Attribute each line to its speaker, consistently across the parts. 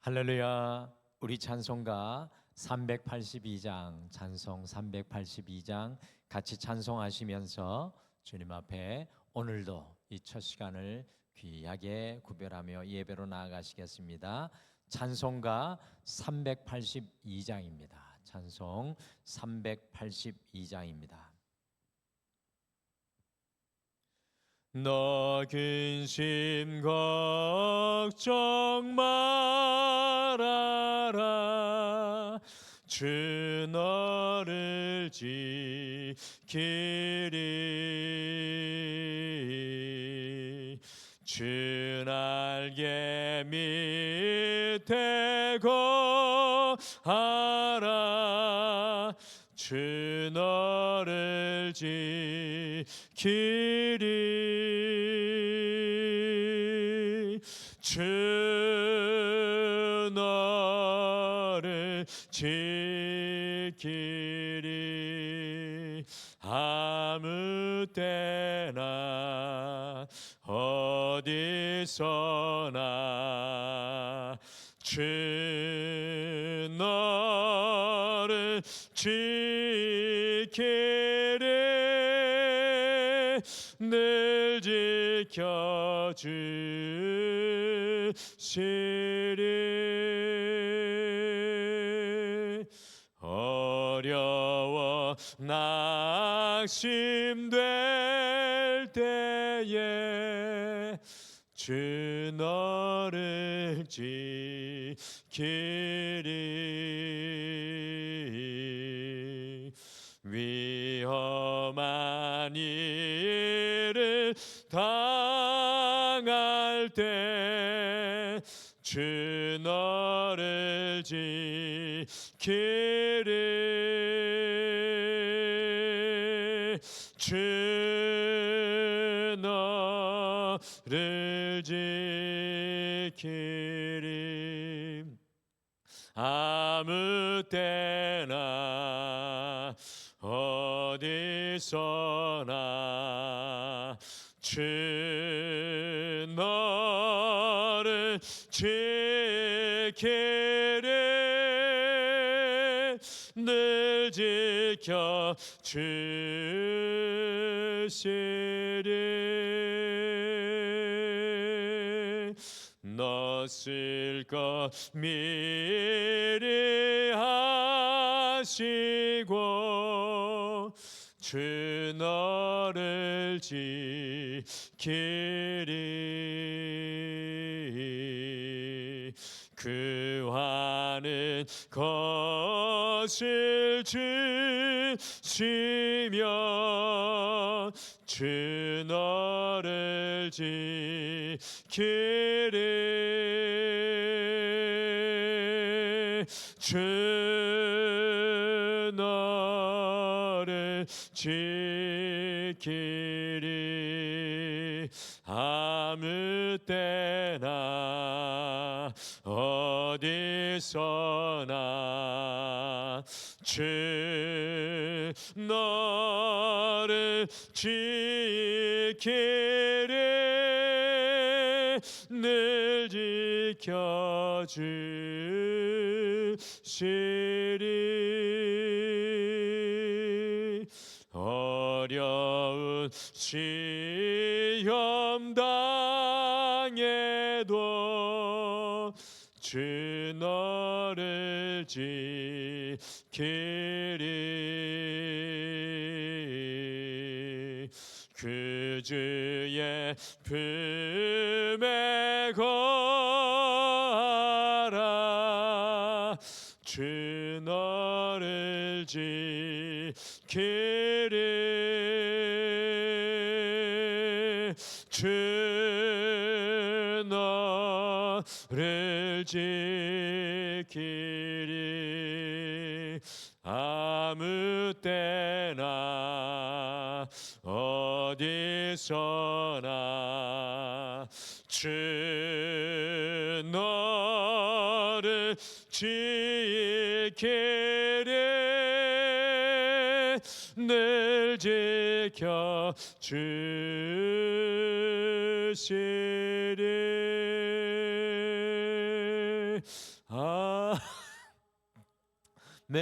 Speaker 1: 할렐루야. 우리 찬송가 382장, 찬송 382장 같이 찬송하시면서 주님 앞에 오늘도 이 첫 시간을 귀하게 구별하며 예배로 나아가시겠습니다. 찬송가 382장입니다. 찬송 382장입니다. 너 근심 걱정 말아라. 주 너를 지키리. 주 날개 밑에 거하라. 주 너를 지키리. 주 너를 지키리. 아무 때나 어디서나 주 너를 지키리. 늘 지켜주시리. 어려워 낙심될 때에 주 너를 지키리. 위험한 일을 당할 때 주 너를 지키리. 주 너를 지키리. 아무 때나 어디서나 주 너를 지키리. 늘 지켜주시리. 너 쓸 것 미리 하시고 주 너를 지키리. 구하는 것을 주시며 주 너를 지키리. 주 너를 지키리. 아무 때나 어디서나 주 너를 지키리. 늘 지켜주시리. 어려운 시험 당해도 주 너를 지키리. 그 주의 품에 거하라. 주 너를 지키리. 주 너를 지키리. 아무 때나 어디서나 주 너를 지키리. 늘 지켜주시리. 우리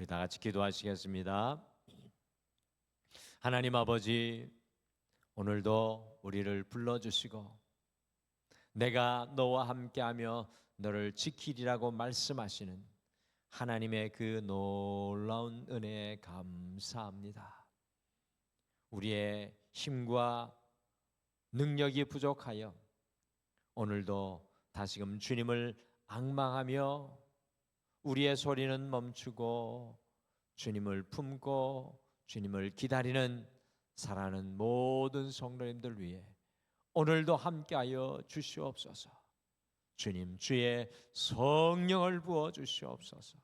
Speaker 1: 다 같이 기도하시겠습니다. 하나님 아버지, 오늘도 우리를 불러주시고 내가 너와 함께하며 너를 지키리라고 말씀하시는 하나님의 그 놀라운 은혜에 감사합니다. 우리의 힘과 능력이 부족하여 오늘도 다시금 주님을 앙망하며 우리의 소리는 멈추고 주님을 품고 주님을 기다리는 사랑하는 모든 성도님들 위해 오늘도 함께하여 주시옵소서. 주님, 주의 성령을 부어 주시옵소서.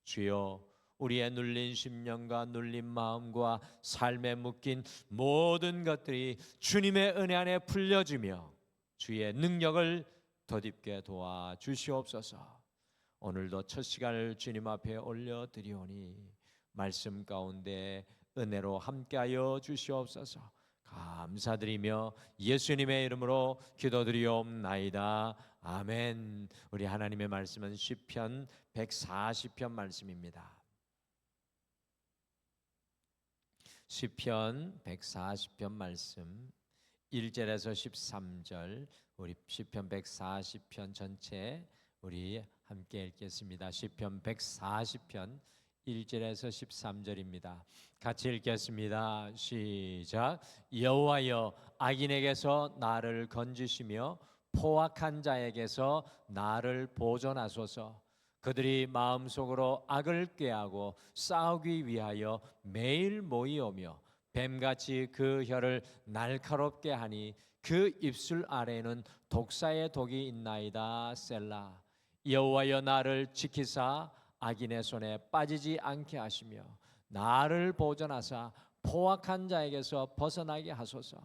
Speaker 1: 주여, 우리의 눌린 심령과 눌린 마음과 삶에 묶인 모든 것들이 주님의 은혜 안에 풀려지며 주의 능력을 덧입게 도와주시옵소서. 오늘도 첫 시간을 주님 앞에 올려드리오니 말씀 가운데 은혜로 함께하여 주시옵소서. 감사드리며 예수님의 이름으로 기도드리옵나이다. 아멘. 우리 하나님의 말씀은 시편 140편 말씀입니다. 시편 140편 말씀 1절에서 13절, 우리 시편 140편 전체 우리 함께 읽겠습니다. 시편 140편 1절에서 13절입니다. 같이 읽겠습니다. 시작. 여호와여, 악인에게서 나를 건지시며 포악한 자에게서 나를 보존하소서. 그들이 마음속으로 악을 꾀하고 싸우기 위하여 매일 모이오며 뱀같이 그 혀를 날카롭게 하니 그 입술 아래에는 독사의 독이 있나이다. 셀라. 여호와여, 나를 지키사 악인의 손에 빠지지 않게 하시며 나를 보존하사 포악한 자에게서 벗어나게 하소서.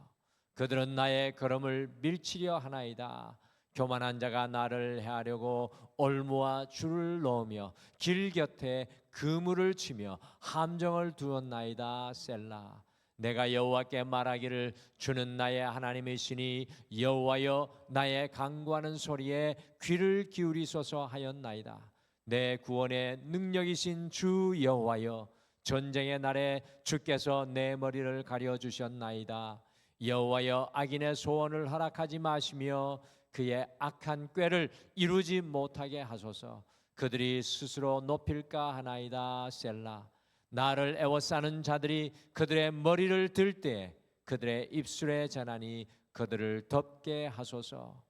Speaker 1: 그들은 나의 걸음을 밀치려 하나이다. 교만한 자가 나를 해하려고 올무와 줄을 놓으며 길 곁에 그물을 치며 함정을 두었나이다. 셀라. 내가 여호와께 말하기를 주는 나의 하나님이시니 여호와여, 나의 간구하는 소리에 귀를 기울이소서 하였나이다. 내 구원의 능력이신 주 여호와여, 전쟁의 날에 주께서 내 머리를 가려주셨나이다. 여호와여, 악인의 소원을 허락하지 마시며 그의 악한 꾀를 이루지 못하게 하소서. 그들이 스스로 높일까 하나이다. 셀라. 나를 애워싸는 자들이 그들의 머리를 들 때 그들의 입술에 전하니 그들을 덮게 하소서.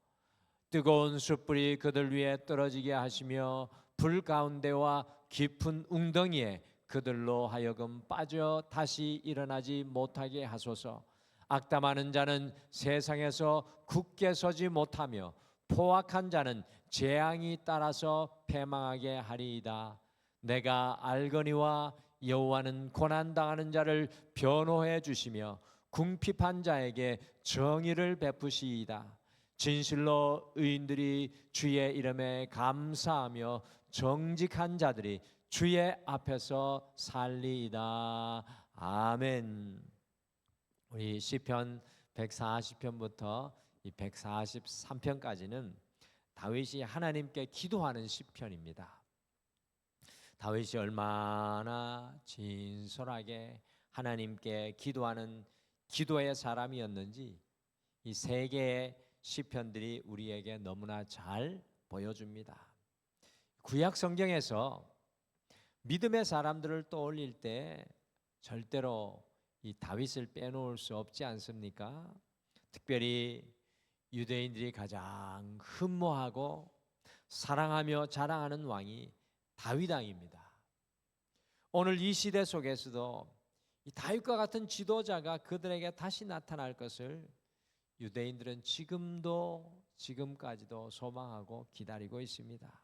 Speaker 1: 뜨거운 숯불이 그들 위에 떨어지게 하시며 불 가운데와 깊은 웅덩이에 그들로 하여금 빠져 다시 일어나지 못하게 하소서. 악담하는 자는 세상에서 굳게 서지 못하며 포악한 자는 재앙이 따라서 패망하게 하리이다. 내가 알거니와 여호와는 고난당하는 자를 변호해 주시며 궁핍한 자에게 정의를 베푸시이다. 진실로 의인들이 주의 이름에 감사하며 정직한 자들이 주의 앞에서 살리이다. 아멘. 우리 시편 140편부터 이 143편까지는 다윗이 하나님께 기도하는 시편입니다. 다윗이 얼마나 진솔하게 하나님께 기도하는 기도의 사람이었는지 이 세 개의 시편들이 우리에게 너무나 잘 보여줍니다. 구약 성경에서 믿음의 사람들을 떠올릴 때 절대로 이 다윗을 빼놓을 수 없지 않습니까? 특별히 유대인들이 가장 흠모하고 사랑하며 자랑하는 왕이 다윗 왕입니다. 오늘 이 시대 속에서도 이 다윗과 같은 지도자가 그들에게 다시 나타날 것을 유대인들은 지금까지도 소망하고 기다리고 있습니다.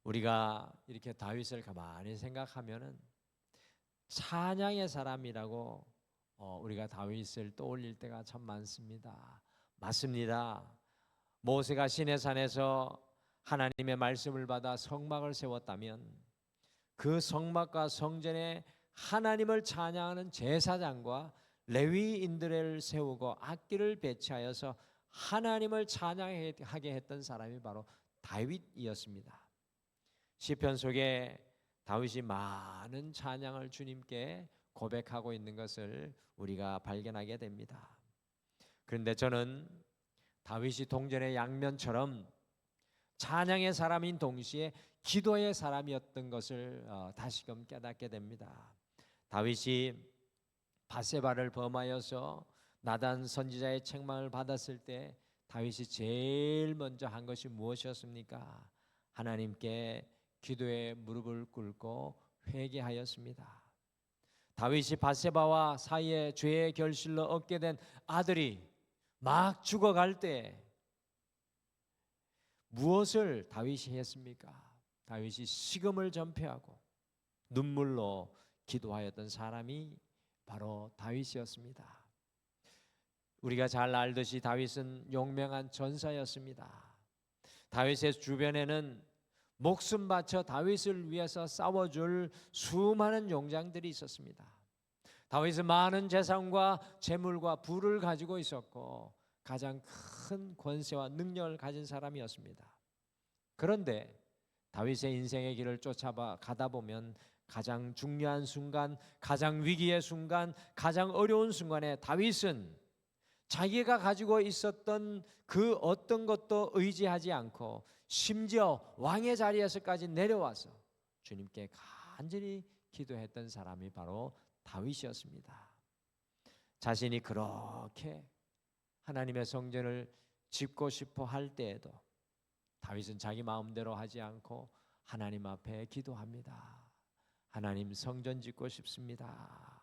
Speaker 1: 우리가 이렇게 다윗을 가만히 생각하면은 찬양의 사람이라고 우리가 다윗을 떠올릴 때가 참 많습니다. 맞습니다. 모세가 시내산에서 하나님의 말씀을 받아 성막을 세웠다면 그 성막과 성전에 하나님을 찬양하는 제사장과 레위인들을 세우고 악기를 배치하여서 하나님을 찬양하게 했던 사람이 바로 다윗이었습니다. 시편 속에 다윗이 많은 찬양을 주님께 고백하고 있는 것을 우리가 발견하게 됩니다. 그런데 저는 다윗이 동전의 양면처럼 찬양의 사람인 동시에 기도의 사람이었던 것을 다시금 깨닫게 됩니다. 다윗이 바세바를 범하여서 나단 선지자의 책망을 받았을 때 다윗이 제일 먼저 한 것이 무엇이었습니까? 하나님께 기도에 무릎을 꿇고 회개하였습니다. 다윗이 바세바와 사이에 죄의 결실로 얻게 된 아들이 막 죽어갈 때 무엇을 다윗이 했습니까? 다윗이 식음을 전폐하고 눈물로 기도하였던 사람이 바로 다윗이었습니다. 우리가 잘 알듯이 다윗은 용맹한 전사였습니다. 다윗의 주변에는 목숨 바쳐 다윗을 위해서 싸워줄 수많은 용장들이 있었습니다. 다윗은 많은 재산과 재물과 부를 가지고 있었고 가장 큰 권세와 능력을 가진 사람이었습니다. 그런데 다윗의 인생의 길을 쫓아가다 보면 가장 중요한 순간, 가장 위기의 순간, 가장 어려운 순간에 다윗은 자기가 가지고 있었던 그 어떤 것도 의지하지 않고 심지어 왕의 자리에서까지 내려와서 주님께 간절히 기도했던 사람이 바로 다윗이었습니다. 자신이 그렇게 하나님의 성전을 짓고 싶어 할 때에도 다윗은 자기 마음대로 하지 않고 하나님 앞에 기도합니다. 하나님, 성전 짓고 싶습니다.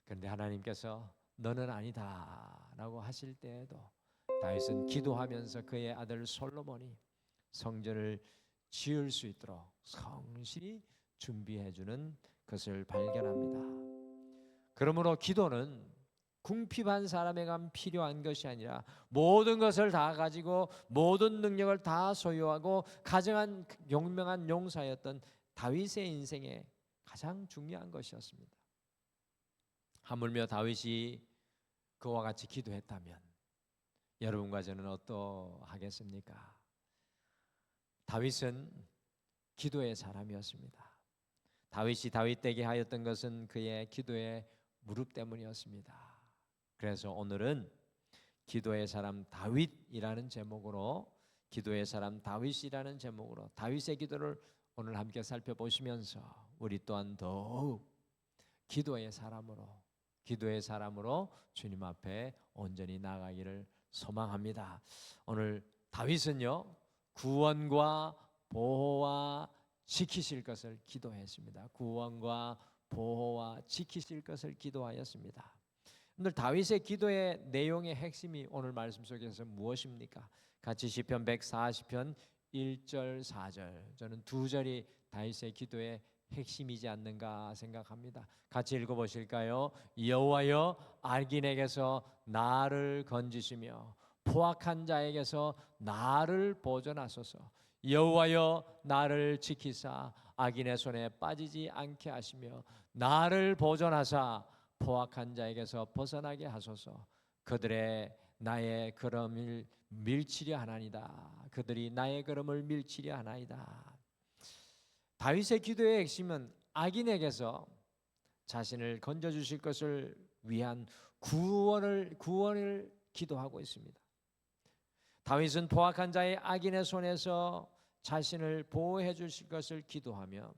Speaker 1: 그런데 하나님께서 너는 아니다 라고 하실 때에도 다윗은 기도하면서 그의 아들 솔로몬이 성전을 지을 수 있도록 성실히 준비해 주는 것을 발견합니다. 그러므로 기도는 궁핍한 사람에게만 필요한 것이 아니라 모든 것을 다 가지고 모든 능력을 다 소유하고 가정한 용맹한 용사였던 다윗의 인생에 가장 중요한 것이었습니다. 하물며 다윗이 그와 같이 기도했다면 여러분과 저는 어떠하겠습니까? 다윗은 기도의 사람이었습니다. 다윗이 다윗되게 하였던 것은 그의 기도의 무릎 때문이었습니다. 그래서 오늘은 기도의 사람 다윗이라는 제목으로, 기도의 사람 다윗이라는 제목으로 다윗의 기도를 오늘 함께 살펴보시면서 우리 또한 더욱 기도의 사람으로 주님 앞에 온전히 나아가기를 소망합니다. 오늘 다윗은요, 구원과 보호와 지키실 것을 기도했습니다. 구원과 보호와 지키실 것을 기도하였습니다. 오늘 다윗의 기도의 내용의 핵심이 오늘 말씀 속에서 무엇입니까? 같이 시편 140편 1절 4절, 저는 두 절이 다윗의 기도의 핵심이지 않는가 생각합니다. 같이 읽어보실까요? 여호와여, 악인에게서 나를 건지시며 포악한 자에게서 나를 보존하소서. 여호와여, 나를 지키사 악인의 손에 빠지지 않게 하시며 나를 보존하사 포악한 자에게서 벗어나게 하소서. 그들의 나의 걸음을 밀치려 하나이다. 그들이 나의 걸음을 밀치려 하나이다. 다윗의 기도의 핵심은 악인에게서 자신을 건져주실 것을 위한 구원을 기도하고 있습니다. 다윗은 포악한 자의 악인의 손에서 자신을 보호해 주실 것을 기도하며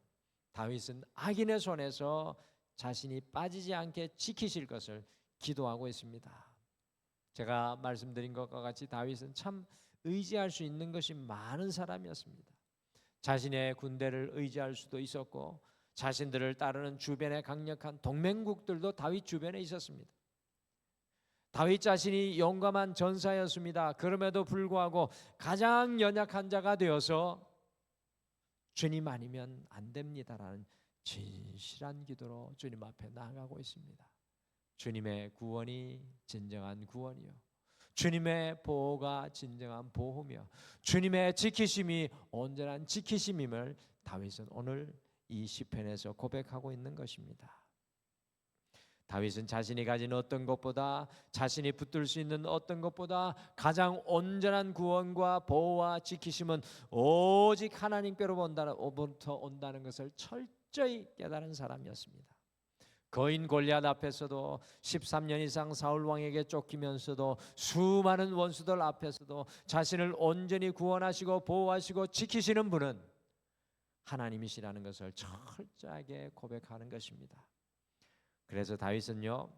Speaker 1: 다윗은 악인의 손에서 자신이 빠지지 않게 지키실 것을 기도하고 있습니다. 제가 말씀드린 것과 같이 다윗은 참 의지할 수 있는 것이 많은 사람이었습니다. 자신의 군대를 의지할 수도 있었고 자신들을 따르는 주변의 강력한 동맹국들도 다윗 주변에 있었습니다. 다윗 자신이 용감한 전사였습니다. 그럼에도 불구하고 가장 연약한 자가 되어서 주님 아니면 안 됩니다라는 진실한 기도로 주님 앞에 나아가고 있습니다. 주님의 구원이 진정한 구원이요, 주님의 보호가 진정한 보호며 주님의 지키심이 온전한 지키심임을 다윗은 오늘 이 시편에서 고백하고 있는 것입니다. 다윗은 자신이 가진 어떤 것보다, 자신이 붙들 수 있는 어떤 것보다 가장 온전한 구원과 보호와 지키심은 오직 하나님께로부터 온다는 것을 철저히 깨달은 사람이었습니다. 거인 골리앗 앞에서도 13년 이상 사울 왕에게 쫓기면서도 수많은 원수들 앞에서도 자신을 온전히 구원하시고 보호하시고 지키시는 분은 하나님이시라는 것을 철저하게 고백하는 것입니다. 그래서 다윗은요,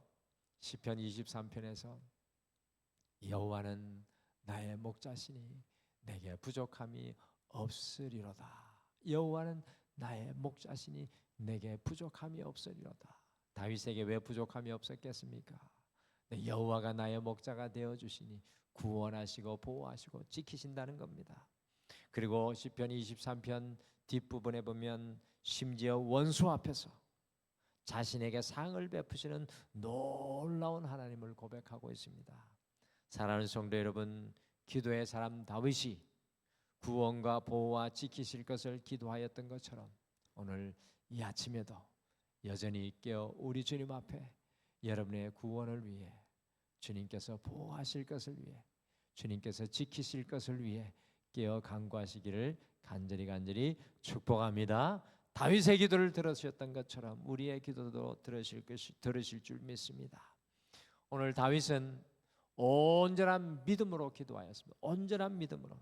Speaker 1: 시편 23편에서 여호와는 나의 목자시니 내게 부족함이 없으리로다. 여호와는 나의 목자시니 내게 부족함이 없으리로다. 다윗에게 왜 부족함이 없었겠습니까? 여호와가 나의 목자가 되어주시니 구원하시고 보호하시고 지키신다는 겁니다. 그리고 시편 23편 뒷부분에 보면 심지어 원수 앞에서 자신에게 상을 베푸시는 놀라운 하나님을 고백하고 있습니다. 사랑하는 성도 여러분, 기도의 사람 다윗이 구원과 보호와 지키실 것을 기도하였던 것처럼 오늘 이 아침에도 여전히 깨어 우리 주님 앞에 여러분의 구원을 위해, 주님께서 보호하실 것을 위해, 주님께서 지키실 것을 위해 깨어 간구하시기를 간절히 축복합니다. 다윗의 기도를 들으셨던 것처럼 우리의 기도도 들으실 줄 믿습니다. 오늘 다윗은 온전한 믿음으로 기도하였습니다. 온전한 믿음으로.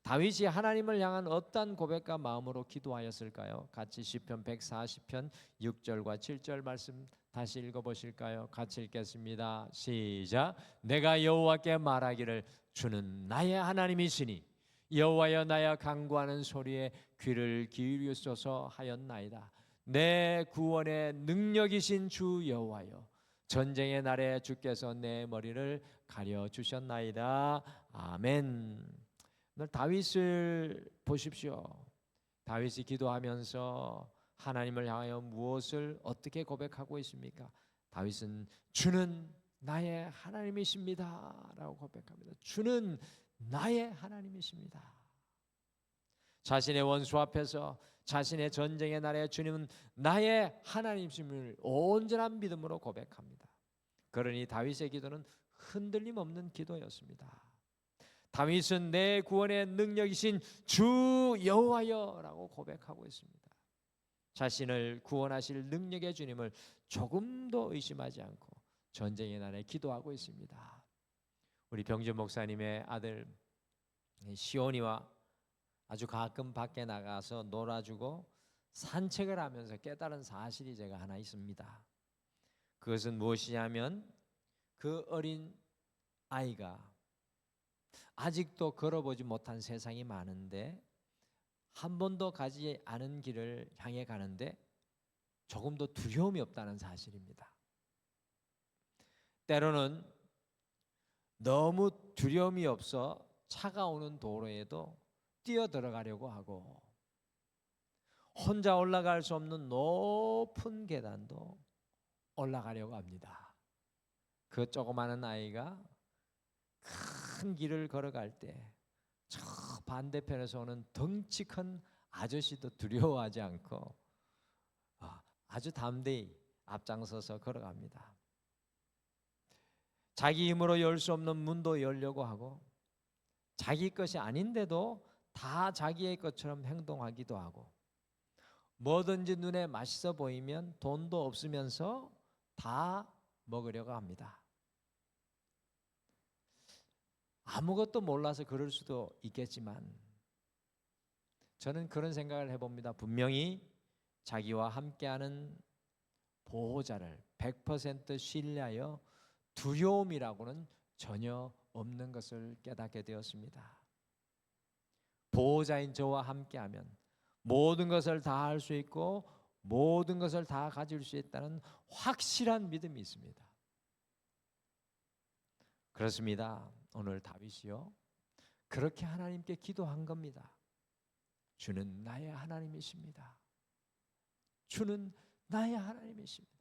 Speaker 1: 다윗이 하나님을 향한 어떤 고백과 마음으로 기도하였을까요? 같이 시편 140편 6절과 7절 말씀 다시 읽어보실까요? 같이 읽겠습니다. 시작. 내가 여호와께 말하기를 주는 나의 하나님이시니 여호와여 나의 간구하는 소리에 귀를 기울이소서 하였나이다. 내 구원의 능력이신 주 여호와여, 전쟁의 날에 주께서 내 머리를 가려 주셨나이다. 아멘. 오늘 다윗을 보십시오. 다윗이 기도하면서 하나님을 향하여 무엇을 어떻게 고백하고 있습니까? 다윗은 주는 나의 하나님이십니다 라고 고백합니다. 주는 나의 하나님이십니다. 자신의 원수 앞에서 자신의 전쟁의 날에 주님은 나의 하나님이심을 온전한 믿음으로 고백합니다. 그러니 다윗의 기도는 흔들림 없는 기도였습니다. 다윗은 내 구원의 능력이신 주 여호와여라고 고백하고 있습니다. 자신을 구원하실 능력의 주님을 조금도 의심하지 않고 전쟁의 날에 기도하고 있습니다. 우리 병준 목사님의 아들 시온이와 아주 가끔 밖에 나가서 놀아주고 산책을 하면서 깨달은 사실이 제가 하나 있습니다. 그것은 무엇이냐면 그 어린 아이가 아직도 걸어보지 못한 세상이 많은데 한 번도 가지 않은 길을 향해 가는데 조금도 두려움이 없다는 사실입니다. 때로는 너무 두려움이 없어 차가 오는 도로에도 뛰어 들어가려고 하고 혼자 올라갈 수 없는 높은 계단도 올라가려고 합니다. 그 조그마한 아이가 큰 길을 걸어갈 때 저 반대편에서 오는 덩치 큰 아저씨도 두려워하지 않고 아주 담대히 앞장서서 걸어갑니다. 자기 힘으로 열 수 없는 문도 열려고 하고 자기 것이 아닌데도 다 자기의 것처럼 행동하기도 하고 뭐든지 눈에 맛있어 보이면 돈도 없으면서 다 먹으려고 합니다. 아무것도 몰라서 그럴 수도 있겠지만 저는 그런 생각을 해봅니다. 분명히 자기와 함께하는 보호자를 100% 신뢰하여 두려움이라고는 전혀 없는 것을 깨닫게 되었습니다. 보호자인 저와 함께하면 모든 것을 다 할 수 있고 모든 것을 다 가질 수 있다는 확실한 믿음이 있습니다. 그렇습니다. 오늘 다윗이요 그렇게 하나님께 기도한 겁니다. 주는 나의 하나님이십니다. 주는 나의 하나님이십니다.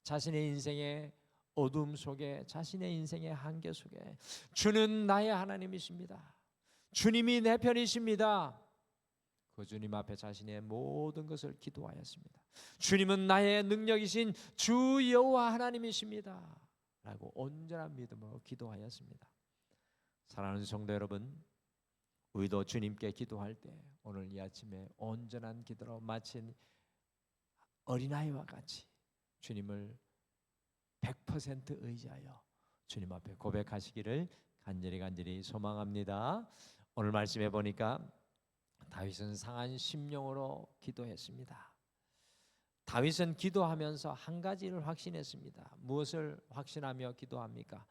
Speaker 1: 자신의 인생의 어둠 속에 자신의 인생의 한계 속에 주는 나의 하나님이십니다. 주님이 내 편이십니다. 내려놓고 주님 앞에 자신의 모든 것을 기도하였습니다. 주님은 나의 능력이신 주 여호와 하나님이십니다 라고 온전한 믿음으로 기도하였습니다. 사랑하는 성도 여러분, 우리도 주님께 기도할 때 오늘 이 아침에 온전한 기도로 마친 어린아이와 같이 주님을 100% 의지하여 주님 앞에 고백하시기를 간절히 소망합니다. 오늘 말씀해 보니까 다윗은 상한 심령으로 기도했습니다. 다윗은 기도하면서 한 가지를 확신했습니다. 무엇을 확신하며 기도합니까?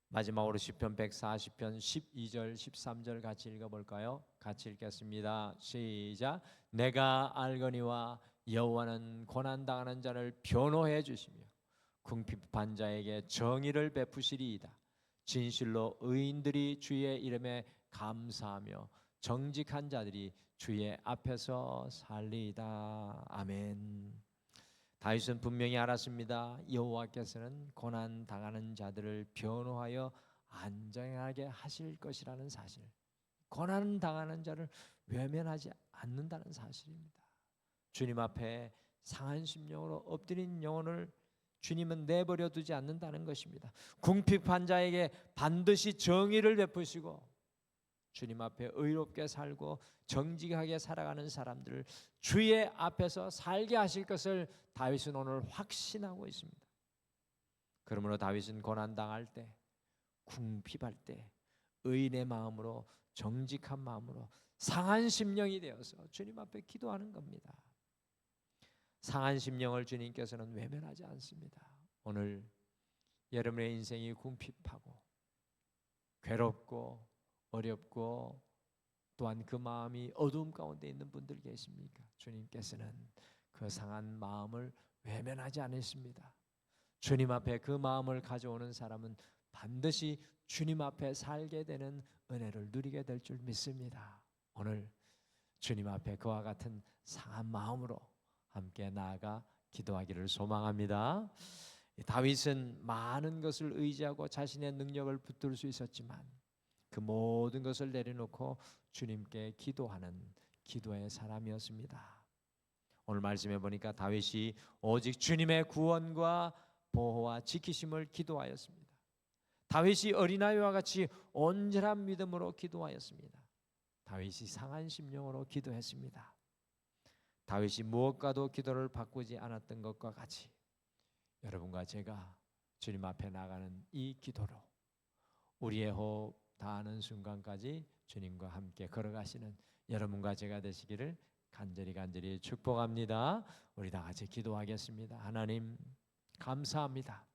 Speaker 1: 마지막으로 시편 140편 12절 13절 같이 읽어볼까요? 같이 읽겠습니다. 시작. 내가 알거니와 여호와는 고난당하는 자를 변호해 주시며 궁핍한 자에게 정의를 베푸시리이다. 진실로 의인들이 주의 이름에 감사하며 정직한 자들이 주의 앞에서 살리이다. 아멘. 다윗은 분명히 알았습니다. 여호와께서는 고난 당하는 자들을 변호하여 안전하게 하실 것이라는 사실, 고난 당하는 자를 외면하지 않는다는 사실입니다. 주님 앞에 상한 심령으로 엎드린 영혼을 주님은 내버려 두지 않는다는 것입니다. 궁핍한 자에게 반드시 정의를 베푸시고 주님 앞에 의롭게 살고 정직하게 살아가는 사람들을 주의 앞에서 살게 하실 것을 다윗은 오늘 확신하고 있습니다. 그러므로 다윗은 고난당할 때, 궁핍할 때 의인의 마음으로, 정직한 마음으로 상한 심령이 되어서 주님 앞에 기도하는 겁니다. 상한 심령을 주님께서는 외면하지 않습니다. 오늘 여러분의 인생이 궁핍하고 괴롭고 어렵고 또한 그 마음이 어두움 가운데 있는 분들 계십니까? 주님께서는 그 상한 마음을 외면하지 않으십니다. 주님 앞에 그 마음을 가져오는 사람은 반드시 주님 앞에 살게 되는 은혜를 누리게 될 줄 믿습니다. 오늘 주님 앞에 그와 같은 상한 마음으로 함께 나아가 기도하기를 소망합니다. 다윗은 많은 것을 의지하고 자신의 능력을 붙들 수 있었지만 그 모든 것을 내려놓고 주님께 기도하는 기도의 사람이었습니다. 오늘 말씀해 보니까 다윗이 오직 주님의 구원과 보호와 지키심을 기도하였습니다. 다윗이 어린아이와 같이 온전한 믿음으로 기도하였습니다. 다윗이 상한 심령으로 기도했습니다. 다윗이 무엇과도 기도를 바꾸지 않았던 것과 같이 여러분과 제가 주님 앞에 나가는 이 기도로 우리의 호흡 다하는 순간까지 주님과 함께 걸어가시는 여러분과 제가 되시기를 간절히 축복합니다. 우리 다 같이 기도하겠습니다. 하나님 감사합니다.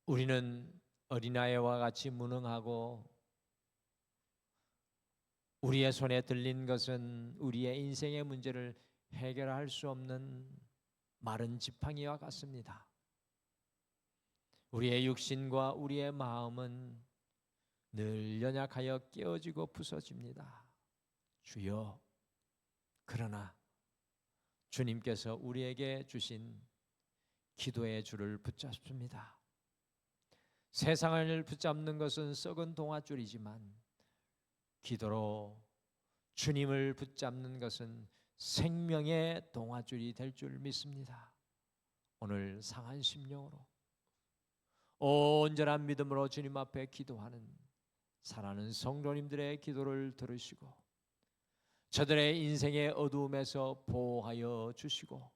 Speaker 1: 우리는 어린아이와 같이 무능하고 우리의 손에 들린 것은 우리의 인생의 문제를 해결할 수 없는 마른 지팡이와 같습니다. 우리의 육신과 우리의 마음은 늘 연약하여 깨어지고 부서집니다. 주여, 그러나 주님께서 우리에게 주신 기도의 줄을 붙잡습니다. 세상을 붙잡는 것은 썩은 동아줄이지만 기도로 주님을 붙잡는 것은 생명의 동아줄이 될 줄 믿습니다. 오늘 상한 심령으로 온전한 믿음으로 주님 앞에 기도하는 사랑하는 성도님들의 기도를 들으시고 저들의 인생의 어두움에서 보호하여 주시고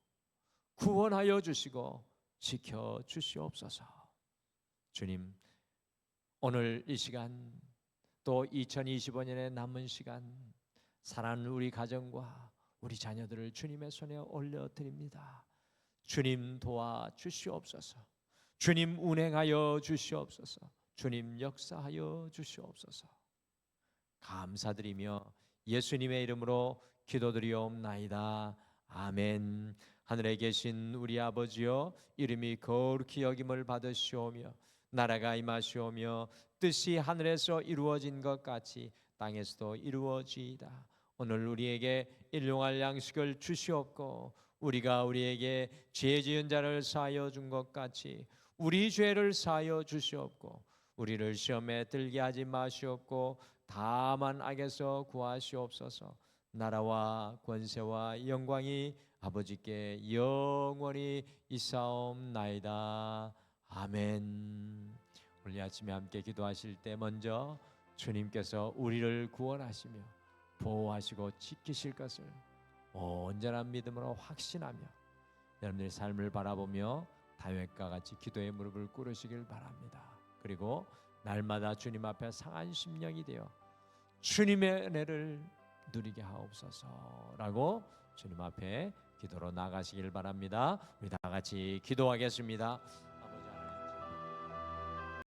Speaker 1: 구원하여 주시고 지켜 주시옵소서. 주님, 오늘 이 시간 또 2025년의 남은 시간 사랑하는 우리 가정과 우리 자녀들을 주님의 손에 올려드립니다. 주님 도와 주시옵소서. 주님 운행하여 주시옵소서. 주님 역사하여 주시옵소서. 감사드리며 예수님의 이름으로 기도드리옵나이다. 아멘. 하늘에 계신 우리 아버지여, 이름이 거룩히 여김을 받으시오며 나라가 임하시오며 뜻이 하늘에서 이루어진 것 같이 땅에서도 이루어지이다. 오늘 우리에게 일용할 양식을 주시옵고 우리가 우리에게 죄 지은 자를 사하여 준 것 같이 우리 죄를 사하여 주시옵고 우리를 시험에 들게 하지 마시옵고 다만 악에서 구하시옵소서. 나라와 권세와 영광이 아버지께 영원히 있사옵나이다. 아멘. 오늘 아침에 함께 기도하실 때 먼저 주님께서 우리를 구원하시며 보호하시고 지키실 것을 온전한 믿음으로 확신하며 여러분들의 삶을 바라보며 다윗과 같이 기도의 무릎을 꿇으시길 바랍니다. 그리고 날마다 주님 앞에 상한 심령이 되어 주님의 은혜를 누리게 하옵소서라고 주님 앞에 기도로 나가시길 바랍니다. 우리 다 같이 기도하겠습니다.